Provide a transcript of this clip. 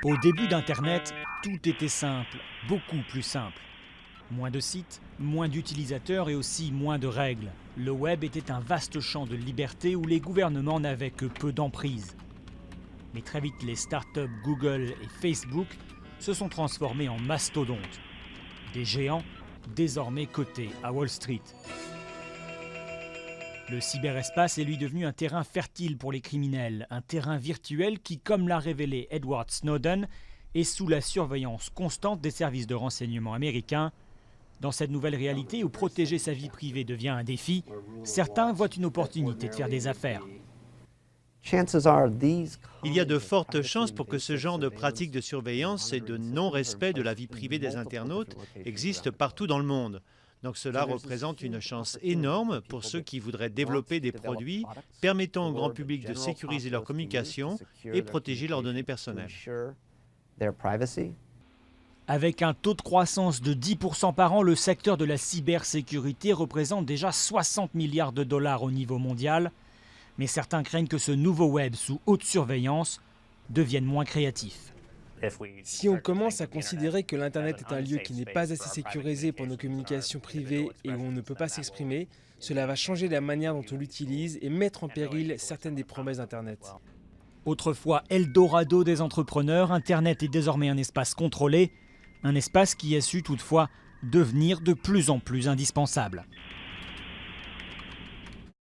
Au début d'Internet, tout était simple, beaucoup plus simple. Moins de sites, moins d'utilisateurs et aussi moins de règles. Le web était un vaste champ de liberté où les gouvernements n'avaient que peu d'emprise. Mais très vite, les startups Google et Facebook se sont transformés en mastodontes. Des géants désormais cotés à Wall Street. Le cyberespace est lui devenu un terrain fertile pour les criminels, un terrain virtuel qui, comme l'a révélé Edward Snowden, est sous la surveillance constante des services de renseignement américains. Dans cette nouvelle réalité où protéger sa vie privée devient un défi, certains voient une opportunité de faire des affaires. Il y a de fortes chances pour que ce genre de pratique de surveillance et de non-respect de la vie privée des internautes existe partout dans le monde. Donc cela représente une chance énorme pour ceux qui voudraient développer des produits permettant au grand public de sécuriser leurs communications et protéger leurs données personnelles. Avec un taux de croissance de 10% par an, le secteur de la cybersécurité représente déjà 60 milliards de dollars au niveau mondial. Mais certains craignent que ce nouveau web sous haute surveillance devienne moins créatif. Si on commence à considérer que l'Internet est un lieu qui n'est pas assez sécurisé pour nos communications privées et où on ne peut pas s'exprimer, cela va changer la manière dont on l'utilise et mettre en péril certaines des promesses d'Internet. Autrefois Eldorado des entrepreneurs, Internet est désormais un espace contrôlé, un espace qui a su toutefois devenir de plus en plus indispensable.